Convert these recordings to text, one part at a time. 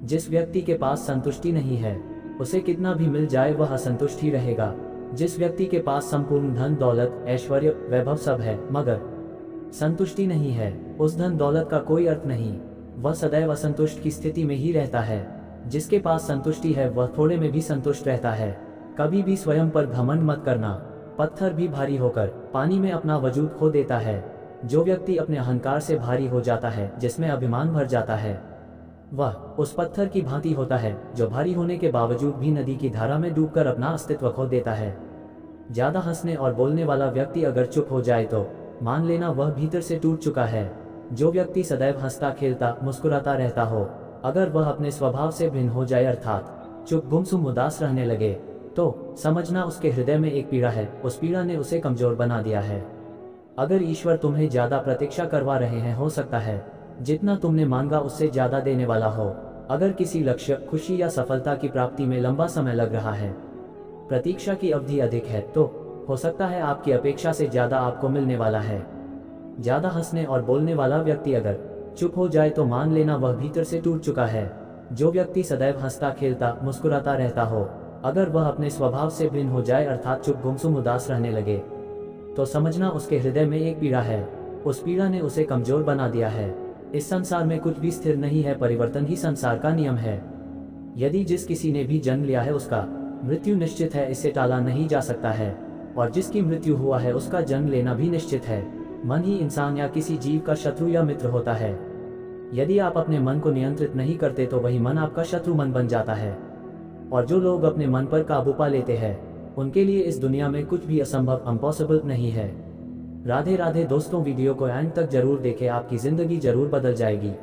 जिस व्यक्ति के पास संतुष्टि नहीं है, उसे कितना भी मिल जाए वह असंतुष्ट ही रहेगा। जिस व्यक्ति के पास संपूर्ण धन दौलत ऐश्वर्य वैभव सब है, मगर संतुष्टि नहीं है, उस धन दौलत का कोई अर्थ नहीं, वह सदैव असंतुष्ट की स्थिति में ही रहता है। जिसके पास संतुष्टि है वह थोड़े में भी संतुष्ट रहता है। कभी भी स्वयं पर घमंड मत करना। पत्थर भी भारी होकर पानी में अपना वजूद खो देता है। जो व्यक्ति अपने अहंकार से भारी हो जाता है, जिसमें अभिमान भर जाता है, वह उस पत्थर की भांति होता है जो भारी होने के बावजूद भी नदी की धारा में डूबकर अपना अस्तित्व खो देता है। ज्यादा हंसने और बोलने वाला व्यक्ति अगर चुप हो जाए तो मान लेना वह भीतर से टूट चुका है। जो व्यक्ति सदैव हंसता खेलता मुस्कुराता रहता हो, अगर वह अपने स्वभाव से भिन्न हो जाए अर्थात चुप गुमसुम उदास रहने लगे, तो समझना उसके हृदय में एक पीड़ा है, उस पीड़ा ने उसे कमजोर बना दिया है। अगर ईश्वर तुम्हें ज्यादा प्रतीक्षा करवा रहे हैं, हो सकता है जितना तुमने मांगा उससे ज्यादा देने वाला हो। अगर किसी लक्ष्य खुशी या सफलता की प्राप्ति में लंबा समय लग रहा है, प्रतीक्षा की अवधि अधिक है, तो हो सकता है आपकी अपेक्षा से ज्यादा आपको मिलने वाला है। ज्यादा हंसने और बोलने वाला व्यक्ति अगर चुप हो जाए तो मान लेना वह भीतर से टूट चुका है। जो व्यक्ति सदैव हंसता खेलता मुस्कुराता रहता हो, अगर वह अपने स्वभाव से भिन्न हो जाए अर्थात चुप गुमसुम उदास रहने लगे, तो समझना उसके हृदय में एक पीड़ा है, उस पीड़ा ने उसे कमजोर बना दिया है। इस संसार में कुछ भी स्थिर नहीं है, परिवर्तन ही संसार का नियम है। यदि जिस किसी ने भी जन्म लिया है उसका मृत्यु निश्चित है, इसे टाला नहीं जा सकता है, और जिसकी मृत्यु हुआ है उसका जन्म लेना भी निश्चित है। मन ही इंसान या किसी जीव का शत्रु या मित्र होता है। यदि आप अपने मन को नियंत्रित नहीं करते तो वही मन आपका शत्रु मन बन जाता है। और जो लोग अपने मन पर काबू पा लेते हैं, उनके लिए इस दुनिया में कुछ भी असंभव इम्पॉसिबल नहीं है। राधे राधे दोस्तों, वीडियो को एंड तक जरूर देखें, आपकी जिंदगी जरूर बदल जाएगी।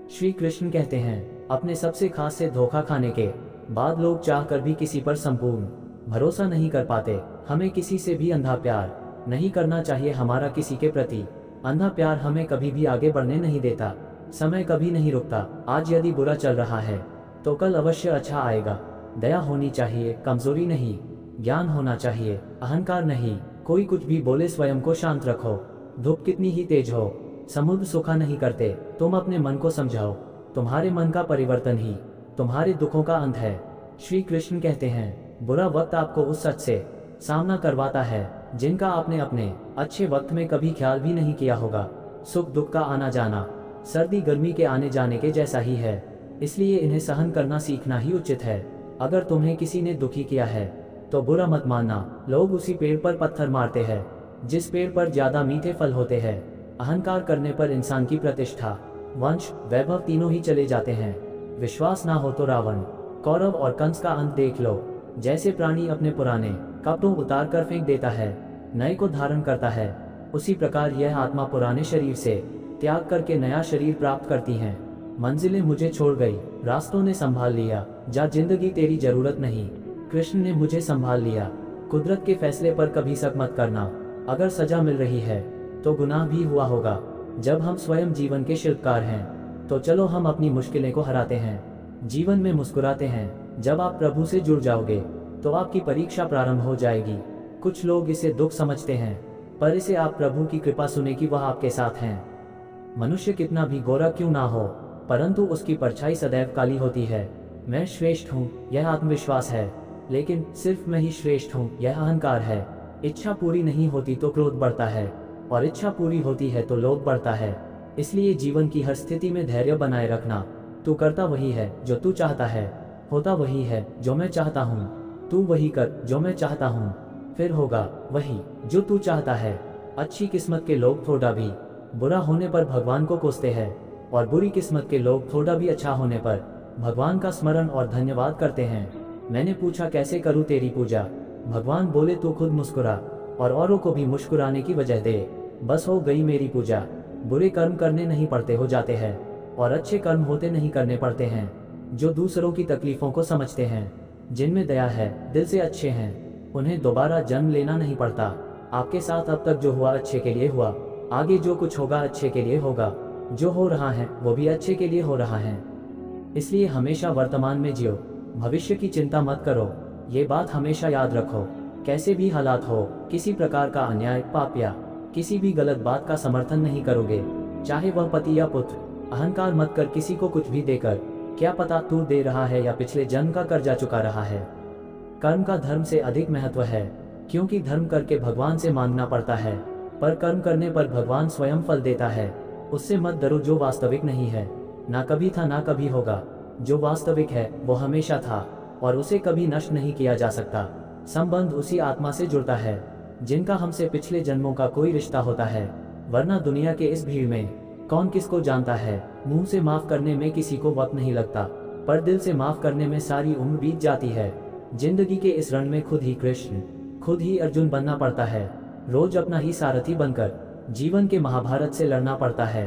श्री कृष्ण कहते हैं, अपने सबसे खास से धोखा खाने के बाद लोग चाहकर भी किसी पर संपूर्ण भरोसा नहीं कर पाते। हमें किसी से भी अंधा प्यार नहीं करना चाहिए। हमारा किसी के प्रति अंधा प्यार हमें कभी भी आगे बढ़ने नहीं देता। समय कभी नहीं रुकता। आज यदि बुरा चल रहा है तो कल अवश्य अच्छा आएगा। दया होनी चाहिए, कमजोरी नहीं। ज्ञान होना चाहिए, अहंकार नहीं। कोई कुछ भी बोले स्वयं को शांत रखो। धूप कितनी ही तेज हो, समुद्र सूखा नहीं करते। तुम अपने मन को समझाओ, तुम्हारे मन का परिवर्तन ही तुम्हारे दुखों का अंत है। श्री कृष्ण कहते हैं, बुरा वक्त आपको उस सच से सामना करवाता है जिनका आपने अपने अच्छे वक्त में कभी ख्याल भी नहीं किया होगा। सुख दुख का आना जाना सर्दी गर्मी के आने जाने के जैसा ही है, इसलिए इन्हें सहन करना सीखना ही उचित है। अगर तुम्हें किसी ने दुखी किया है तो बुरा मत मानना। लोग उसी पेड़ पर पत्थर मारते हैं जिस पेड़ पर ज्यादा मीठे फल होते हैं। अहंकार करने पर इंसान की प्रतिष्ठा वंश वैभव तीनों ही चले जाते हैं। विश्वास ना हो तो रावण कौरव और कंस का अंत देख लो। जैसे प्राणी अपने पुराने कपड़ों उतार कर फेंक देता है, नए को धारण करता है, उसी प्रकार यह आत्मा पुराने शरीर से त्याग करके नया शरीर प्राप्त करती है। मंजिलें मुझे छोड़ गई, रास्तों ने संभाल लिया, जा जिंदगी तेरी जरूरत नहीं। कृष्ण ने मुझे संभाल लिया। कुदरत के फैसले पर कभी शक मत करना। अगर सजा मिल रही है तो गुनाह भी हुआ होगा। जब हम स्वयं जीवन के शिल्पकार हैं तो चलो हम अपनी मुश्किलें को हराते हैं, जीवन में मुस्कुराते हैं। जब आप प्रभु से जुड़ जाओगे तो आपकी परीक्षा प्रारंभ हो जाएगी। कुछ लोग इसे दुख समझते हैं, पर इसे आप प्रभु की कृपा सुने कि वह आपके साथ हैं। मनुष्य कितना भी गोरा क्यों ना हो, परंतु उसकी परछाई सदैव काली होती है। मैं श्रेष्ठ हूँ, यह आत्मविश्वास है, लेकिन सिर्फ मैं ही श्रेष्ठ हूँ, यह अहंकार है। इच्छा पूरी नहीं होती तो क्रोध बढ़ता है, और इच्छा पूरी होती है तो लोभ बढ़ता है। इसलिए जीवन की हर स्थिति में धैर्य बनाए रखना। तू करता वही है जो तू चाहता है, होता वही है जो मैं चाहता हूँ। तू वही कर जो मैं चाहता हूँ, फिर होगा वही जो तू चाहता है। अच्छी किस्मत के लोग थोड़ा भी बुरा होने पर भगवान को कोसते हैं, और बुरी किस्मत के लोग थोड़ा भी अच्छा होने पर भगवान का स्मरण और धन्यवाद करते हैं। मैंने पूछा कैसे करूँ तेरी पूजा? भगवान बोले तू खुद मुस्कुरा और औरों को भी मुस्कुराने की वजह दे, बस हो गई मेरी पूजा। बुरे कर्म करने नहीं पड़ते, हो जाते हैं, और अच्छे कर्म होते नहीं करने पड़ते हैं। जो दूसरों की तकलीफों को समझते हैं, जिनमें दया है, दिल से अच्छे हैं, उन्हें दोबारा जन्म लेना नहीं पड़ता। आपके साथ अब तक जो हुआ अच्छे के लिए हुआ, आगे जो कुछ होगा अच्छे के लिए होगा। जो हो रहा है वो भी अच्छे के लिए हो रहा है। इसलिए हमेशा वर्तमान में जियो, भविष्य की चिंता मत करो। ये बात हमेशा याद रखो, कैसे भी हालात हो, किसी प्रकार का अन्याय पाप या किसी भी गलत बात का समर्थन नहीं करोगे, चाहे वह पति या पुत्र। अहंकार मत कर किसी को कुछ भी देकर, क्या पता तू दे रहा है या पिछले जन्म का कर्जा चुका रहा है। कर्म का धर्म से अधिक महत्व है, क्योंकि धर्म करके भगवान से मांगना पड़ता है, पर कर्म करने पर भगवान स्वयं फल देता है। उससे मत डरो जो वास्तविक नहीं है, ना कभी था ना कभी होगा। जो वास्तविक है वो हमेशा था और उसे कभी नष्ट नहीं किया जा सकता। संबंध उसी आत्मा से जुड़ता है जिनका हमसे पिछले जन्मों का कोई रिश्ता होता है, वरना दुनिया के इस भीड़ में कौन किसको जानता है। मुंह से माफ करने में किसी को वक्त नहीं लगता, पर दिल से माफ करने में सारी उम्र बीत जाती है। जिंदगी के इस रण में खुद ही कृष्ण, खुद ही अर्जुन बनना पड़ता है। रोज अपना ही सारथी बनकर जीवन के महाभारत से लड़ना पड़ता है।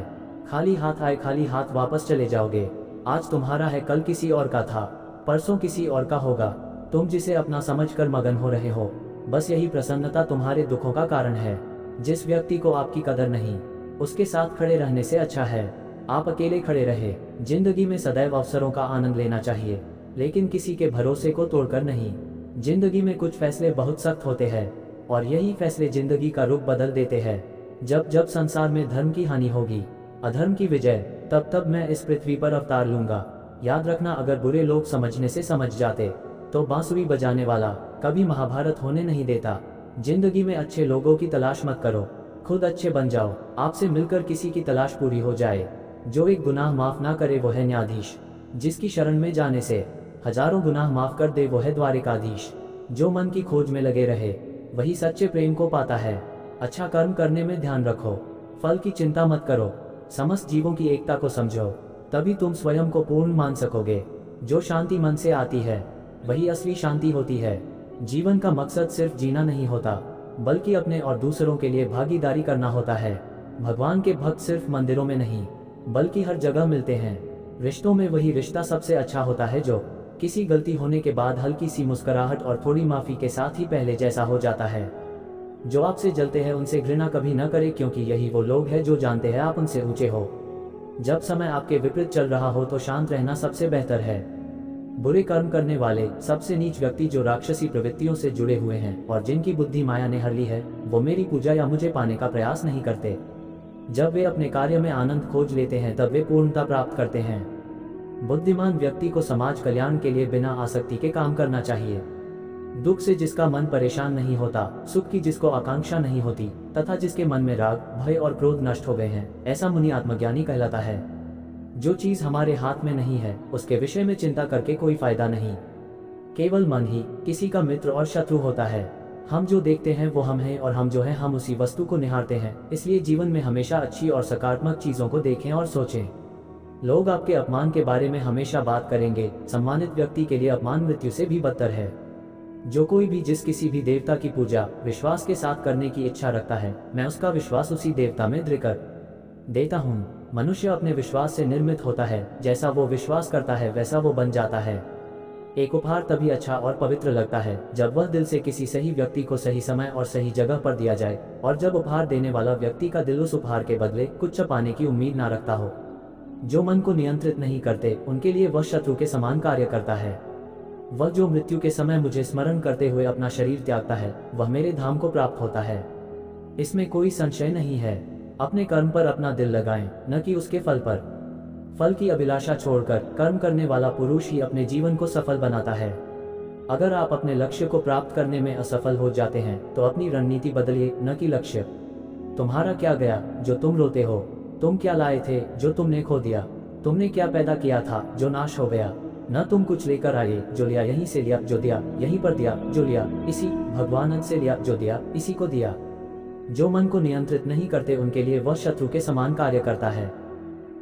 खाली हाथ आए खाली हाथ वापस चले जाओगे। आज तुम्हारा है कल किसी और का था, परसों किसी और का होगा। तुम जिसे अपना समझकर मगन हो रहे हो, बस यही प्रसन्नता तुम्हारे दुखों का कारण है। जिस व्यक्ति को आपकी कदर नहीं, उसके साथ खड़े रहने से अच्छा है आप अकेले खड़े रहे। जिंदगी में सदैव अवसरों का आनंद लेना चाहिए, लेकिन किसी के भरोसे को तोड़कर नहीं। जिंदगी में कुछ फैसले बहुत सख्त होते हैं और यही फैसले जिंदगी का रुख बदल देते हैं। जब जब संसार में धर्म की हानि होगी, अधर्म की विजय, तब तब मैं इस पृथ्वी पर अवतार लूंगा। याद रखना, अगर बुरे लोग समझने से समझ जाते तो बांसुरी बजाने वाला कभी महाभारत होने नहीं देता। जिंदगी में अच्छे लोगों की तलाश मत करो, खुद अच्छे बन जाओ। आपसे मिलकर किसी की तलाश पूरी हो जाए। जो एक गुनाह माफ ना करे वो है न्यायाधीश, जिसकी शरण में जाने से हजारों गुनाह माफ कर दे वो है द्वारिकाधीश। जो मन की खोज में लगे रहे वही सच्चे प्रेम को पाता है। अच्छा कर्म करने में ध्यान रखो, फल की चिंता मत करो। समस्त जीवों की एकता को समझो, तभी तुम स्वयं को पूर्ण मान सकोगे। जो शांति मन से आती है वही असली शांति होती है। जीवन का मकसद सिर्फ जीना नहीं होता, बल्कि अपने और दूसरों के लिए भागीदारी करना होता है। भगवान के भक्त सिर्फ मंदिरों में नहीं, बल्कि हर जगह मिलते हैं। रिश्तों में वही रिश्ता सबसे अच्छा होता है जो किसी गलती होने के बाद हल्की सी मुस्कुराहट और थोड़ी माफी के साथ ही पहले जैसा हो जाता है। जो आपसे जलते हैं उनसे घृणा कभी न करें, क्योंकि यही वो लोग हैं जो जानते हैं आप उनसे ऊंचे हो। जब समय आपके विपरीत चल रहा हो तो शांत रहना सबसे बेहतर है। बुरे कर्म करने वाले सबसे नीच व्यक्ति जो राक्षसी प्रवृत्तियों से जुड़े हुए हैं और जिनकी बुद्धि माया ने हर ली है, वो मेरी पूजा या मुझे पाने का प्रयास नहीं करते। जब वे अपने कार्य में आनंद खोज लेते हैं तब वे पूर्णता प्राप्त करते हैं। बुद्धिमान व्यक्ति को समाज कल्याण के लिए बिना आसक्ति के काम करना चाहिए। दुख से जिसका मन परेशान नहीं होता, सुख की जिसको आकांक्षा नहीं होती, तथा जिसके मन में राग, भय और क्रोध नष्ट हो गए हैं, ऐसा मुनि आत्मज्ञानी कहलाता है। जो चीज हमारे हाथ में नहीं है उसके विषय में चिंता करके कोई फायदा नहीं। केवल मन ही किसी का मित्र और शत्रु होता है। हम जो देखते हैं वो हम हैं और हम जो हैं हम उसी वस्तु को निहारते हैं। इसलिए जीवन में हमेशा अच्छी और सकारात्मक चीजों को देखें और सोचें। लोग आपके अपमान के बारे में हमेशा बात करेंगे। सम्मानित व्यक्ति के लिए अपमान मृत्यु से भी बदतर है। जो कोई भी जिस किसी भी देवता की पूजा विश्वास के साथ करने की इच्छा रखता है, मैं उसका विश्वास उसी देवता में दृढ़ कर देता हूँ। मनुष्य अपने विश्वास से निर्मित होता है, जैसा वो विश्वास करता है वैसा वो बन जाता है। एक उपहार तभी अच्छा और पवित्र लगता है जब वह दिल से किसी सही व्यक्ति को सही समय और सही जगह पर दिया जाए, और जब उपहार देने वाला व्यक्ति का दिल उस उपहार के बदले कुछ पाने की उम्मीद ना रखता हो। जो मन को नियंत्रित नहीं करते उनके लिए वह शत्रु के समान कार्य करता है। वह जो मृत्यु के समय मुझे स्मरण करते हुए अपना शरीर त्यागता है, वह मेरे धाम को प्राप्त होता है। इसमें कोई संशय नहीं है। अपने कर्म पर अपना दिल लगाएं, न कि उसके फल पर। फल की अभिलाषा छोड़कर कर्म करने वाला पुरुष ही अपने जीवन को सफल बनाता है। अगर आप अपने लक्ष्य को प्राप्त करने में असफल हो जाते हैं तो अपनी रणनीति बदलिए, न कि लक्ष्य। तुम्हारा क्या गया जो तुम रोते हो? तुम क्या लाए थे जो तुमने खो दिया? तुमने क्या पैदा किया था जो नाश हो गया? न तुम कुछ लेकर आए, जो लिया यहीं से लिया, जो दिया यहीं पर दिया, जो लिया इसी भगवान से लिया, जो दिया इसी को दिया। जो मन को नियंत्रित नहीं करते उनके लिए वह शत्रु के समान कार्य करता है।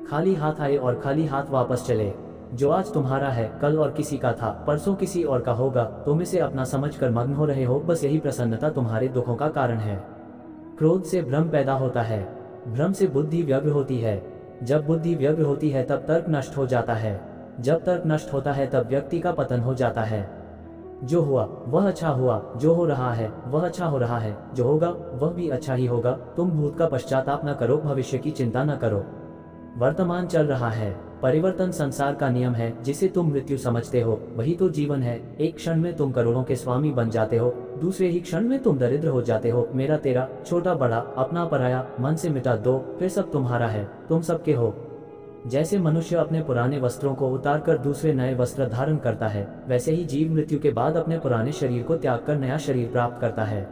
खाली हाथ आए और खाली हाथ वापस चले। जो आज तुम्हारा है कल और किसी का था, परसों किसी और का होगा। तुम इसे अपना समझकर मग्न हो रहे हो, बस यही प्रसन्नता तुम्हारे दुखों का कारण है। क्रोध से भ्रम पैदा होता है, भ्रम से बुद्धि व्यग्र होती है। जब बुद्धि व्यग्र होती है तब तर्क नष्ट हो जाता है। जब तर्क नष्ट होता है तब व्यक्ति का पतन हो जाता है। जो हुआ वह अच्छा हुआ, जो हो रहा है वह अच्छा हो रहा है, जो होगा वह भी अच्छा ही होगा। तुम भूत का पश्चाताप न करो, भविष्य की चिंता न करो। वर्तमान चल रहा है, परिवर्तन संसार का नियम है। जिसे तुम मृत्यु समझते हो वही तो जीवन है। एक क्षण में तुम करोड़ों के स्वामी बन जाते हो, दूसरे ही क्षण में तुम दरिद्र हो जाते हो। मेरा तेरा, छोटा बड़ा, अपना पराया, मन से मिटा दो, फिर सब तुम्हारा है, तुम सबके हो। जैसे मनुष्य अपने पुराने वस्त्रों को उतारकर दूसरे नए वस्त्र धारण करता है, वैसे ही जीव मृत्यु के बाद अपने पुराने शरीर को त्याग कर नया शरीर प्राप्त करता है।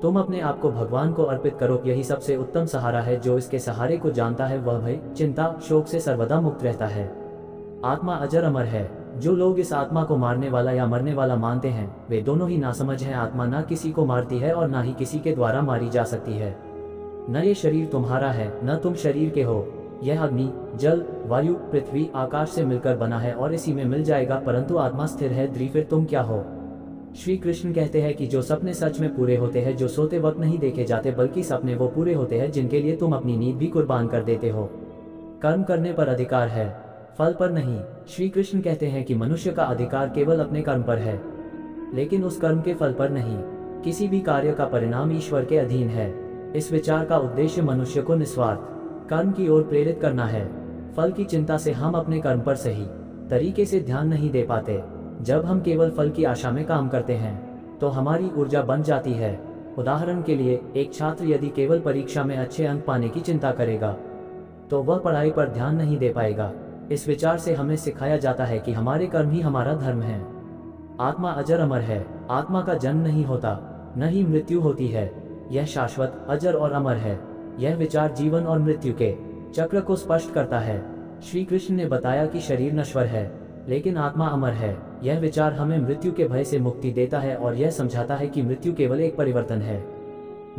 तुम अपने आप को भगवान को अर्पित करो, यही सबसे उत्तम सहारा है। जो इसके सहारे को जानता है वह भय, चिंता, शोक से सर्वदा मुक्त रहता है। आत्मा अजर अमर है। जो लोग इस आत्मा को मारने वाला या मरने वाला मानते हैं, वे दोनों ही नासमझ हैं। आत्मा ना किसी को मारती है और ना ही किसी के द्वारा मारी जा सकती है। न ये शरीर तुम्हारा है, न तुम शरीर के हो। यह अग्नि, जल, वायु, पृथ्वी, आकाश से मिलकर बना है और इसी में मिल जाएगा, परंतु आत्मा स्थिर है। फिर तुम क्या हो? श्री कृष्ण कहते हैं कि जो सपने सच में पूरे होते हैं, जो सोते वक्त नहीं देखे जाते, बल्कि सपने वो पूरे होते हैं जिनके लिए तुम अपनी नींद भी कुर्बान कर देते हो। कर्म करने पर अधिकार है, फल पर नहीं। श्री कृष्ण कहते हैं कि मनुष्य का अधिकार केवल अपने कर्म पर है, लेकिन उस कर्म के फल पर नहीं। किसी भी कार्य का परिणाम ईश्वर के अधीन है। इस विचार का उद्देश्य मनुष्य को निस्वार्थ कर्म की ओर प्रेरित करना है। फल की चिंता से हम अपने कर्म पर सही तरीके से ध्यान नहीं दे पाते। जब हम केवल फल की आशा में काम करते हैं तो हमारी ऊर्जा बन जाती है। उदाहरण के लिए, एक छात्र यदि केवल परीक्षा में अच्छे अंक पाने की चिंता करेगा तो वह पढ़ाई पर ध्यान नहीं दे पाएगा। इस विचार से हमें सिखाया जाता है कि हमारे कर्म ही हमारा धर्म है। आत्मा अजर अमर है। आत्मा का जन्म नहीं होता, न ही मृत्यु होती है। यह शाश्वत, अजर और अमर है। यह विचार जीवन और मृत्यु के चक्र को स्पष्ट करता है। श्री कृष्ण ने बताया कि शरीर नश्वर है, लेकिन आत्मा अमर है। यह विचार हमें मृत्यु के भय से मुक्ति देता है और यह समझाता है कि मृत्यु केवल एक परिवर्तन है।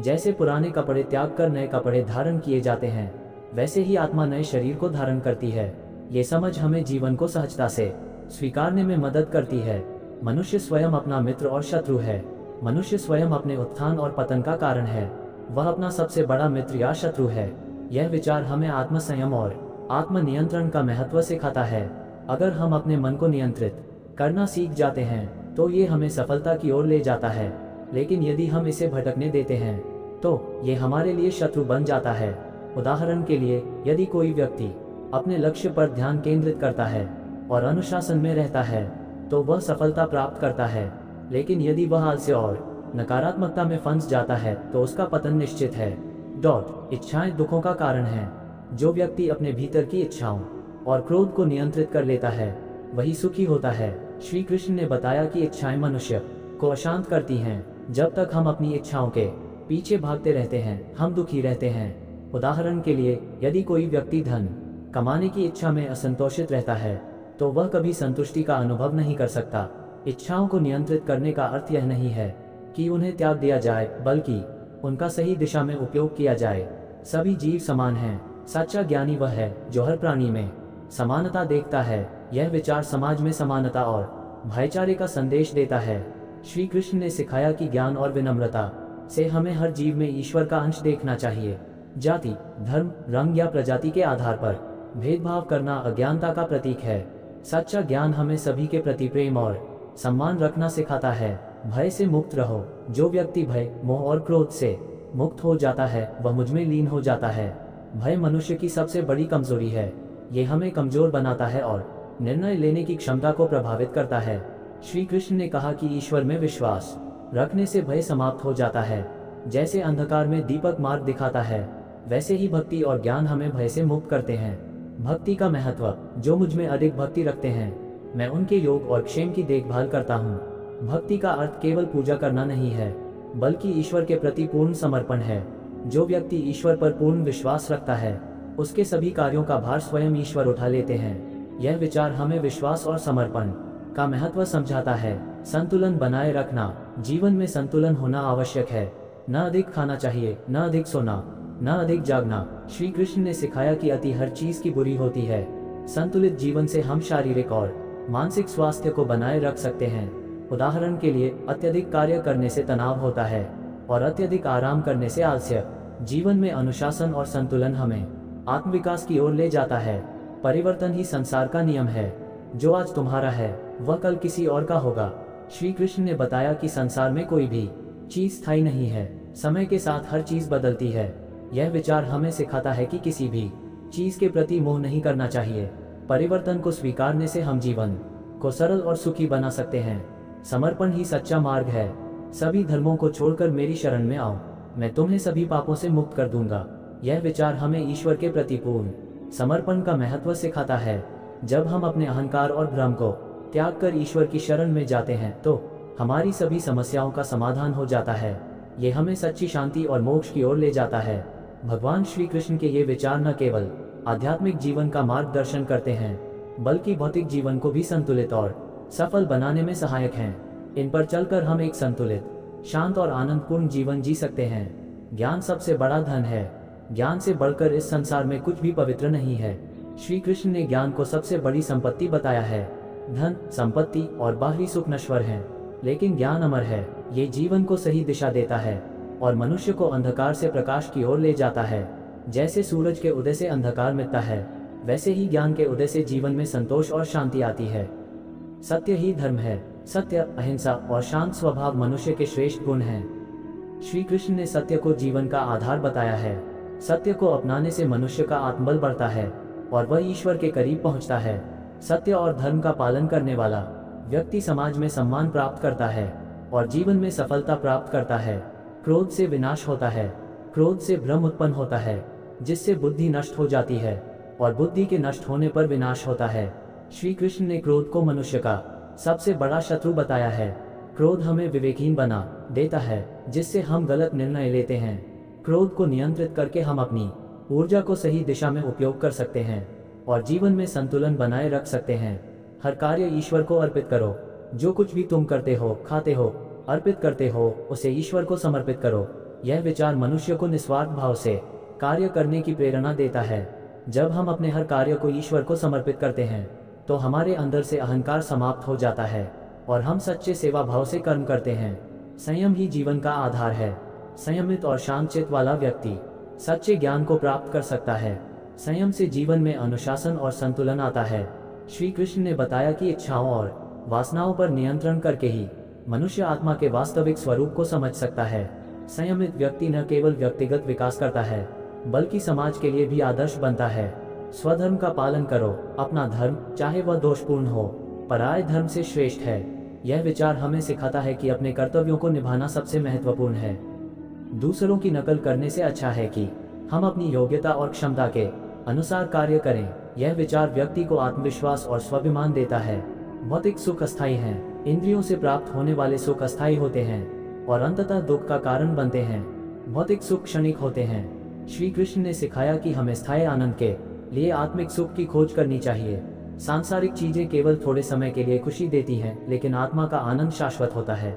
जैसे पुराने कपड़े त्याग कर नए कपड़े धारण किए जाते हैं, वैसे ही आत्मा नए शरीर को धारण करती है। ये समझ हमें जीवन को सहजता से स्वीकारने में मदद करती है। मनुष्य स्वयं अपना मित्र और शत्रु है। मनुष्य स्वयं अपने उत्थान और पतन का कारण है। वह अपना सबसे बड़ा मित्र या शत्रु है। यह विचार हमें आत्म संयम और आत्म नियंत्रण का महत्व सिखाता है। अगर हम अपने मन को नियंत्रित करना सीख जाते हैं तो ये हमें सफलता की ओर ले जाता है, लेकिन यदि हम इसे भटकने देते हैं तो ये हमारे लिए शत्रु बन जाता है। उदाहरण के लिए, यदि कोई व्यक्ति अपने लक्ष्य पर ध्यान केंद्रित करता है और अनुशासन में रहता है तो वह सफलता प्राप्त करता है, लेकिन यदि वह आलस्य और नकारात्मकता में फंस जाता है तो उसका पतन निश्चित है। इच्छाएं दुखों का कारण है। जो व्यक्ति अपने भीतर की इच्छाओं और क्रोध को नियंत्रित कर लेता है वही सुखी होता है। श्री कृष्ण ने बताया कि इच्छाएं मनुष्य को अशांत करती हैं। जब तक हम अपनी इच्छाओं के पीछे भागते रहते हैं, हम दुखी रहते हैं। उदाहरण के लिए, यदि कोई व्यक्ति धन कमाने की इच्छा में असंतोषित रहता है तो वह कभी संतुष्टि का अनुभव नहीं कर सकता। इच्छाओं को नियंत्रित करने का अर्थ यह नहीं है कि उन्हें त्याग दिया जाए, बल्कि उनका सही दिशा में उपयोग किया जाए। सभी जीव समान हैं। सच्चा ज्ञानी वह है जो हर प्राणी में समानता देखता है। यह विचार समाज में समानता और भाईचारे का संदेश देता है। श्री कृष्ण ने सिखाया कि ज्ञान और विनम्रता से हमें हर जीव में ईश्वर का अंश देखना चाहिए। जाति, धर्म, रंग या प्रजाति के आधार पर भेदभाव करना अज्ञानता का प्रतीक है। सच्चा ज्ञान हमें सभी के प्रति प्रेम और सम्मान रखना सिखाता है। भय से मुक्त रहो। जो व्यक्ति भय, मोह और क्रोध से मुक्त हो जाता है वह मुझ में लीन हो जाता है। भय मनुष्य की सबसे बड़ी कमजोरी है। ये हमें कमजोर बनाता है और निर्णय लेने की क्षमता को प्रभावित करता है। श्री कृष्ण ने कहा कि ईश्वर में विश्वास रखने से भय समाप्त हो जाता है। जैसे अंधकार में दीपक मार्ग दिखाता है, वैसे ही भक्ति और ज्ञान हमें भय से मुक्त करते हैं। भक्ति का महत्व। जो मुझ में अधिक भक्ति रखते हैं, मैं उनके योग और क्षेम की देखभाल करता हूँ। भक्ति का अर्थ केवल पूजा करना नहीं है, बल्कि ईश्वर के प्रति पूर्ण समर्पण है। जो व्यक्ति ईश्वर पर पूर्ण विश्वास रखता है, उसके सभी कार्यों का भार स्वयं ईश्वर उठा लेते हैं। यह विचार हमें विश्वास और समर्पण का महत्व समझाता है। संतुलन बनाए रखना। जीवन में संतुलन होना आवश्यक है। न अधिक खाना चाहिए, न अधिक सोना, न अधिक जागना। श्री कृष्ण ने सिखाया कि अति हर चीज की बुरी होती है। संतुलित जीवन से हम शारीरिक और मानसिक स्वास्थ्य को बनाए रख सकते हैं। उदाहरण के लिए, अत्यधिक कार्य करने से तनाव होता है और अत्यधिक आराम करने से आलस्य। जीवन में अनुशासन और संतुलन हमें आत्मविकास की ओर ले जाता है। परिवर्तन ही संसार का नियम है। जो आज तुम्हारा है वह कल किसी और का होगा। श्री कृष्ण ने बताया कि संसार में कोई भी चीज स्थायी नहीं है। समय के साथ हर चीज बदलती है। यह विचार हमें सिखाता है कि किसी भी चीज के प्रति मोह नहीं करना चाहिए। परिवर्तन को स्वीकारने से हम जीवन को सरल और सुखी बना सकते हैं। समर्पण ही सच्चा मार्ग है। सभी धर्मों को छोड़कर मेरी शरण में आओ, मैं तुम्हें सभी पापों से मुक्त कर दूंगा। यह विचार हमें ईश्वर के प्रति पूर्ण समर्पण का महत्व सिखाता है। जब हम अपने अहंकार और भ्रम को त्याग कर ईश्वर की शरण में जाते हैं तो हमारी सभी समस्याओं का समाधान हो जाता है। ये हमें सच्ची शांति और मोक्ष की ओर ले जाता है। भगवान श्री कृष्ण के ये विचार न केवल आध्यात्मिक जीवन का मार्गदर्शन करते हैं बल्कि भौतिक जीवन को भी संतुलित और सफल बनाने में सहायक हैं। इन पर चलकर हम एक संतुलित, शांत और आनंदपूर्ण जीवन जी सकते हैं। ज्ञान सबसे बड़ा धन है। ज्ञान से बढ़कर इस संसार में कुछ भी पवित्र नहीं है। श्री कृष्ण ने ज्ञान को सबसे बड़ी संपत्ति बताया है। धन, संपत्ति और बाहरी सुख नश्वर हैं, लेकिन ज्ञान अमर है। ये जीवन को सही दिशा देता है और मनुष्य को अंधकार से प्रकाश की ओर ले जाता है। जैसे सूरज के उदय से अंधकार मिटता है, वैसे ही ज्ञान के उदय से जीवन में संतोष और शांति आती है। सत्य ही धर्म है। सत्य, अहिंसा और शांत स्वभाव मनुष्य के श्रेष्ठ गुण हैं। श्री कृष्ण ने सत्य को जीवन का आधार बताया है। सत्य को अपनाने से मनुष्य का आत्मबल बढ़ता है और वह ईश्वर के करीब पहुंचता है। सत्य और धर्म का पालन करने वाला व्यक्ति समाज में सम्मान प्राप्त करता है और जीवन में सफलता प्राप्त करता है। क्रोध से विनाश होता है। क्रोध से भ्रम उत्पन्न होता है, जिससे बुद्धि नष्ट हो जाती है और बुद्धि के नष्ट होने पर विनाश होता है। श्री कृष्ण ने क्रोध को मनुष्य का सबसे बड़ा शत्रु बताया है। क्रोध हमें विवेकहीन बना देता है, जिससे हम गलत निर्णय लेते हैं। क्रोध को नियंत्रित करके हम अपनी ऊर्जा को सही दिशा में उपयोग कर सकते हैं और जीवन में संतुलन बनाए रख सकते हैं। हर कार्य ईश्वर को अर्पित करो। जो कुछ भी तुम करते हो, खाते हो, अर्पित करते हो, उसे ईश्वर को समर्पित करो। यह विचार मनुष्य को निस्वार्थ भाव से कार्य करने की प्रेरणा देता है। जब हम अपने हर कार्य को ईश्वर को समर्पित करते हैं तो हमारे अंदर से अहंकार समाप्त हो जाता है और हम सच्चे सेवा भाव से कर्म करते हैं। संयम ही जीवन का आधार है। संयमित और शांत चित्त वाला व्यक्ति सच्चे ज्ञान को प्राप्त कर सकता है। संयम से जीवन में अनुशासन और संतुलन आता है। श्री कृष्ण ने बताया कि इच्छाओं और वासनाओं पर नियंत्रण करके ही मनुष्य आत्मा के वास्तविक स्वरूप को समझ सकता है। संयमित व्यक्ति न केवल व्यक्तिगत विकास करता है बल्कि समाज के लिए भी आदर्श बनता है। स्वधर्म का पालन करो। अपना धर्म, चाहे वह दोषपूर्ण हो, पराय धर्म से श्रेष्ठ है। यह विचार हमें सिखाता है कि अपने कर्तव्यों को निभाना सबसे महत्वपूर्ण है। दूसरों की नकल करने से अच्छा है कि हम अपनी योग्यता और क्षमता के अनुसार कार्य करें। यह विचार व्यक्ति को आत्मविश्वास और स्वाभिमान देता है। भौतिक सुख अस्थायी हैं। इंद्रियों से प्राप्त होने वाले सुख अस्थायी होते हैं और अंततः दुख का कारण बनते हैं। भौतिक सुख क्षणिक होते हैं। श्री कृष्ण ने सिखाया कि हमें स्थायी आनंद के लिए आत्मिक सुख की खोज करनी चाहिए। सांसारिक चीजें केवल थोड़े समय के लिए खुशी देती हैं, लेकिन आत्मा का आनंद शाश्वत होता है।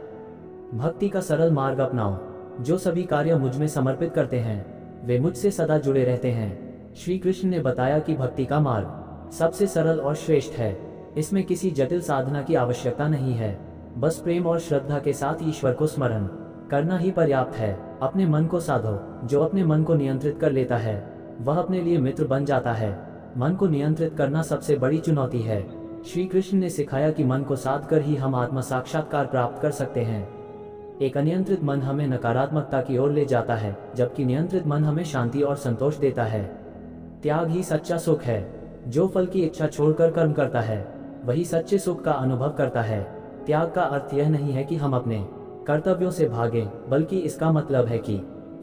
भक्ति का सरल मार्ग अपनाओ। जो सभी कार्य मुझ में समर्पित करते हैं वे मुझसे सदा जुड़े रहते हैं। श्री कृष्ण ने बताया कि भक्ति का मार्ग सबसे सरल और श्रेष्ठ है। इसमें किसी जटिल साधना की आवश्यकता नहीं है। बस प्रेम और श्रद्धा के साथ ईश्वर को स्मरण करना ही पर्याप्त है। अपने मन को साधो। जो अपने मन को नियंत्रित कर लेता है वह अपने लिए मित्र बन जाता है। मन को नियंत्रित करना सबसे बड़ी चुनौती है। श्री कृष्ण ने सिखाया कि मन को साध कर ही हम आत्म साक्षात्कार प्राप्त कर सकते हैं। एक अनियंत्रित मन हमें नकारात्मकता की ओर ले जाता है, जबकि नियंत्रित मन हमें शांति और संतोष देता है। त्याग ही सच्चा सुख है। जो फल की इच्छा छोड़कर कर्म करता है वही सच्चे सुख का अनुभव करता है। त्याग का अर्थ यह नहीं है कि हम अपने कर्तव्यों से भागें, बल्कि इसका मतलब है कि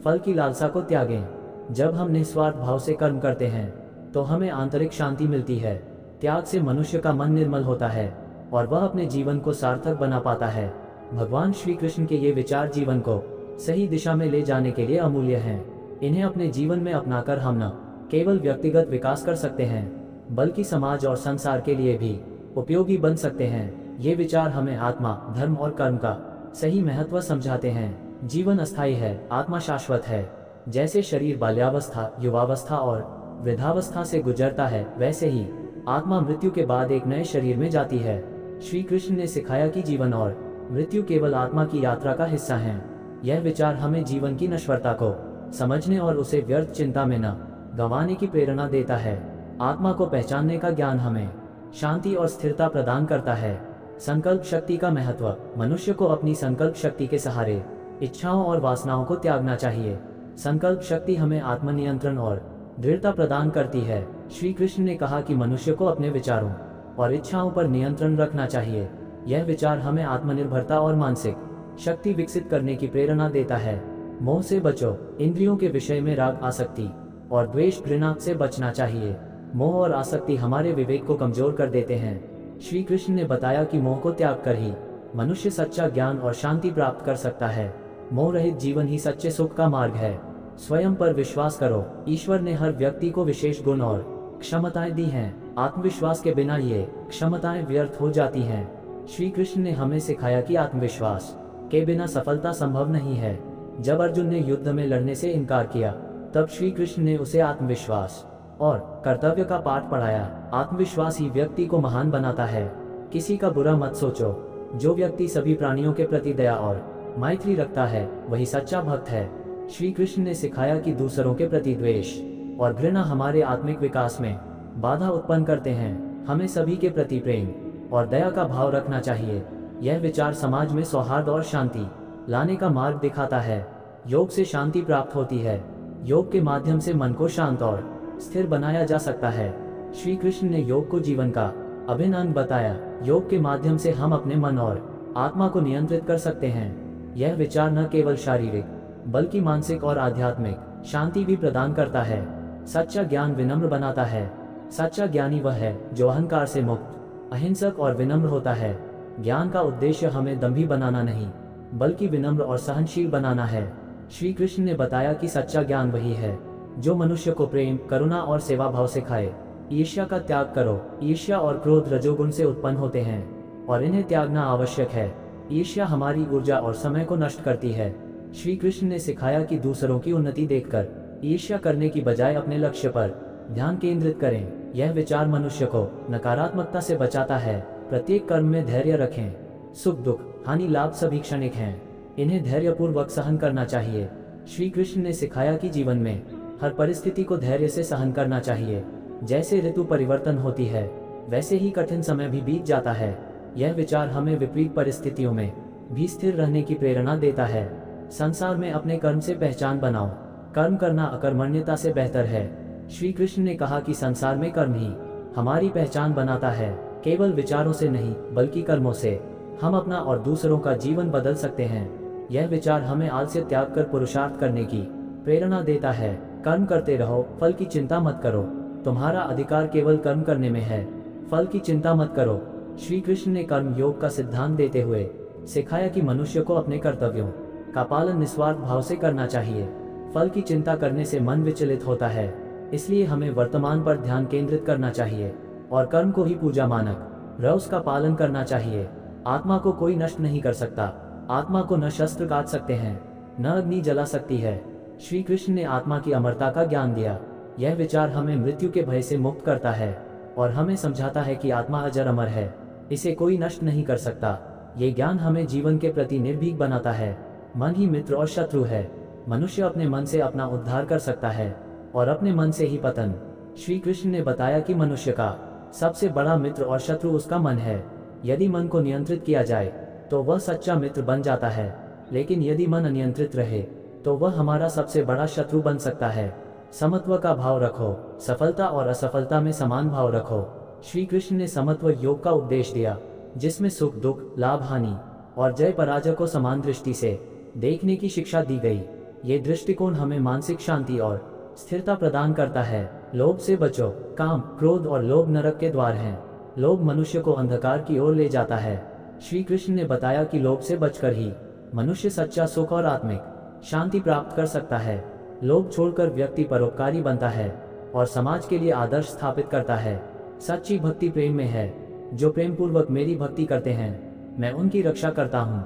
फल की लालसा को त्यागें। जब हम निस्वार्थ भाव से कर्म करते हैं तो हमें आंतरिक शांति मिलती है। त्याग से मनुष्य का मन निर्मल होता है और वह अपने जीवन को सार्थक बना पाता है। भगवान श्री कृष्ण के ये विचार जीवन को सही दिशा में ले जाने के लिए अमूल्य हैं। इन्हें अपने जीवन में अपनाकर हम न केवल व्यक्तिगत विकास कर सकते हैं बल्कि समाज और संसार के लिए भी उपयोगी बन सकते हैं। ये विचार हमें आत्मा, धर्म और कर्म का सही महत्व समझाते हैं। जीवन अस्थायी है, आत्मा शाश्वत है। जैसे शरीर बाल्यावस्था, युवावस्था और वृद्धावस्था से गुजरता है, वैसे ही आत्मा मृत्यु के बाद एक नए शरीर में जाती है। श्री कृष्ण ने सिखाया कि जीवन और मृत्यु केवल आत्मा की यात्रा का हिस्सा हैं। यह विचार हमें जीवन की नश्वरता को समझने और उसे व्यर्थ चिंता में न गंवाने की प्रेरणा देता है। आत्मा को पहचानने का ज्ञान हमें शांति और स्थिरता प्रदान करता है। संकल्प शक्ति का महत्व। मनुष्य को अपनी संकल्प शक्ति के सहारे इच्छाओं और वासनाओं को त्यागना चाहिए। संकल्प शक्ति हमें आत्मनियंत्रण और दृढ़ता प्रदान करती है। श्री कृष्ण ने कहा कि मनुष्य को अपने विचारों और इच्छाओं पर नियंत्रण रखना चाहिए। यह विचार हमें आत्मनिर्भरता और मानसिक शक्ति विकसित करने की प्रेरणा देता है। मोह से बचो। इंद्रियों के विषय में राग, आसक्ति और द्वेष, घृणा से बचना चाहिए। मोह और आसक्ति हमारे विवेक को कमजोर कर देते हैं। श्री कृष्ण ने बताया कि मोह को त्याग कर ही मनुष्य सच्चा ज्ञान और शांति प्राप्त कर सकता है। मोह रहित जीवन ही सच्चे सुख का मार्ग है। स्वयं पर विश्वास करो। ईश्वर ने हर व्यक्ति को विशेष गुण और क्षमताएं दी हैं। आत्मविश्वास के बिना ये क्षमताएं व्यर्थ हो जाती हैं। श्री कृष्ण ने हमें सिखाया कि आत्मविश्वास के बिना सफलता संभव नहीं है। जब अर्जुन ने युद्ध में लड़ने से इनकार किया, तब श्री कृष्ण ने उसे आत्मविश्वास और कर्तव्य का पाठ पढ़ाया। आत्मविश्वास ही व्यक्ति को महान बनाता है। किसी का बुरा मत सोचो। जो व्यक्ति सभी प्राणियों के प्रति दया और मैत्री रखता है, वही सच्चा भक्त है। श्री कृष्ण ने सिखाया कि दूसरों के प्रति द्वेष और घृणा हमारे आत्मिक विकास में बाधा उत्पन्न करते हैं। हमें सभी के प्रति प्रेम और दया का भाव रखना चाहिए। यह विचार समाज में सौहार्द और शांति लाने का मार्ग दिखाता है। योग से शांति प्राप्त होती है। योग के माध्यम से मन को शांत और स्थिर बनाया जा सकता है। श्री कृष्ण ने योग को जीवन का अभिन्न अंग बताया। योग के माध्यम से हम अपने मन और आत्मा को नियंत्रित कर सकते हैं। यह विचार न केवल शारीरिक बल्कि मानसिक और आध्यात्मिक शांति भी प्रदान करता है। सच्चा ज्ञान विनम्र बनाता है। सच्चा ज्ञानी वह है जो अहंकार से मुक्त, अहिंसक और विनम्र होता है। ज्ञान का उद्देश्य हमें दंभी बनाना नहीं, बल्कि विनम्र और सहनशील बनाना है। श्री कृष्ण ने बताया कि सच्चा ज्ञान वही है जो मनुष्य को प्रेम, करुणा और सेवा भाव सिखाए। ईर्ष्या का त्याग करो। ईर्ष्या और क्रोध रजोगुण से उत्पन्न होते हैं और इन्हें त्यागना आवश्यक है। ईर्ष्या हमारी ऊर्जा और समय को नष्ट करती है। श्री कृष्ण ने सिखाया कि दूसरों की उन्नति देखकर ईर्ष्या करने की बजाय अपने लक्ष्य पर ध्यान केंद्रित करें। यह विचार मनुष्य को नकारात्मकता से बचाता है। प्रत्येक कर्म में धैर्य रखें। सुख, दुख, हानि, लाभ सभी क्षणिक हैं। इन्हें धैर्यपूर्वक सहन करना चाहिए। श्री कृष्ण ने सिखाया कि जीवन में हर परिस्थिति को धैर्य से सहन करना चाहिए। जैसे ऋतु परिवर्तन होती है, वैसे ही कठिन समय भी बीत जाता है। यह विचार हमें विपरीत परिस्थितियों में भी स्थिर रहने की प्रेरणा देता है। संसार में अपने कर्म से पहचान बनाओ। कर्म करना अकर्मण्यता से बेहतर है। श्री कृष्ण ने कहा कि संसार में कर्म ही हमारी पहचान बनाता है। केवल विचारों से नहीं, बल्कि कर्मों से हम अपना और दूसरों का जीवन बदल सकते हैं। यह विचार हमें आलस्य त्याग कर पुरुषार्थ करने की प्रेरणा देता है। कर्म करते रहो, फल की चिंता मत करो। तुम्हारा अधिकार केवल कर्म करने में है, फल की चिंता मत करो। श्री कृष्ण ने कर्म योग का सिद्धांत देते हुए सिखाया कि मनुष्य को अपने कर्तव्यों का पालन निस्वार्थ भाव से करना चाहिए। फल की चिंता करने से मन विचलित होता है, इसलिए हमें वर्तमान पर ध्यान केंद्रित करना चाहिए और कर्म को ही पूजा मानक रस का पालन करना चाहिए। आत्मा को कोई नष्ट नहीं कर सकता। आत्मा को न शस्त्र काट सकते हैं, न अग्नि जला सकती है। श्री कृष्ण ने आत्मा की अमरता का ज्ञान दिया। यह विचार हमें मृत्यु के भय से मुक्त करता है और हमें समझाता है कि आत्मा अजर अमर है, इसे कोई नष्ट नहीं कर सकता। ये ज्ञान हमें जीवन के प्रति निर्भीक बनाता है। मन ही मित्र और शत्रु है। मनुष्य अपने मन से अपना उद्धार कर सकता है और अपने मन से ही पतन। श्री कृष्ण ने बताया कि मनुष्य का सबसे बड़ा मित्र और शत्रु उसका मन है। यदि मन को नियंत्रित किया जाए तो वह सच्चा मित्र बन जाता है, लेकिन यदि मन अनियंत्रित रहे तो वह हमारा सबसे बड़ा शत्रु बन सकता है। समत्व का भाव रखो। सफलता और असफलता में समान भाव रखो। श्री कृष्ण ने समत्व योग का उपदेश दिया, जिसमें सुख, दुख, लाभ, हानि और जय पराजय को समान दृष्टि से देखने की शिक्षा दी गई। ये दृष्टिकोण हमें मानसिक शांति और स्थिरता प्रदान करता है। लोभ से बचो। काम, क्रोध और लोभ नरक के द्वार हैं। लोभ मनुष्य को अंधकार की ओर ले जाता है। श्री कृष्ण ने बताया कि लोभ से बचकर ही मनुष्य सच्चा सुख और आत्मिक शांति प्राप्त कर सकता है। लोभ छोड़कर व्यक्ति परोपकारी बनता है और समाज के लिए आदर्श स्थापित करता है। सच्ची भक्ति प्रेम में है। जो प्रेम पूर्वक मेरी भक्ति करते हैं, मैं उनकी रक्षा करता हूँ।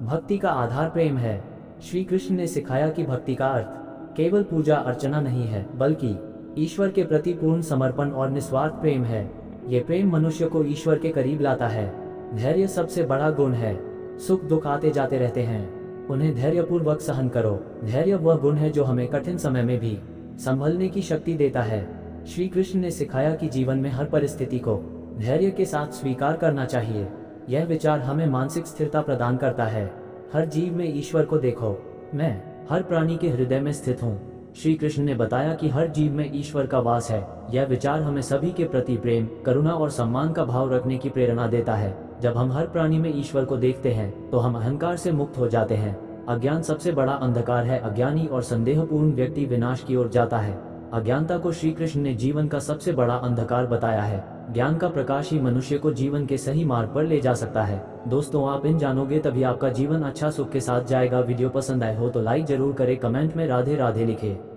भक्ति का आधार प्रेम है। श्री कृष्ण ने सिखाया कि भक्ति का अर्थ केवल पूजा अर्चना नहीं है, बल्कि ईश्वर के प्रति पूर्ण समर्पण और निस्वार्थ प्रेम है। ये प्रेम मनुष्य को ईश्वर के करीब लाता है। धैर्य सबसे बड़ा गुण है। सुख दुख आते जाते रहते हैं, उन्हें धैर्यपूर्वक सहन करो। धैर्य वह गुण है जो हमें कठिन समय में भी संभलने की शक्ति देता है। श्री कृष्ण ने सिखाया कि जीवन में हर परिस्थिति को धैर्य के साथ स्वीकार करना चाहिए। यह विचार हमें मानसिक स्थिरता प्रदान करता है। हर जीव में ईश्वर को देखो। मैं हर प्राणी के हृदय में स्थित हूँ। श्री कृष्ण ने बताया कि हर जीव में ईश्वर का वास है। यह विचार हमें सभी के प्रति प्रेम, करुणा और सम्मान का भाव रखने की प्रेरणा देता है। जब हम हर प्राणी में ईश्वर को देखते हैं तो हम अहंकार से मुक्त हो जाते हैं। अज्ञान सबसे बड़ा अंधकार है। अज्ञानी और संदेहपूर्ण व्यक्ति विनाश की ओर जाता है। अज्ञानता को श्री कृष्ण ने जीवन का सबसे बड़ा अंधकार बताया है। ज्ञान का प्रकाश ही मनुष्य को जीवन के सही मार्ग पर ले जा सकता है। दोस्तों, आप इन जानोगे तभी आपका जीवन अच्छा सुख के साथ जाएगा। वीडियो पसंद आए हो तो लाइक जरूर करें, कमेंट में राधे राधे लिखें।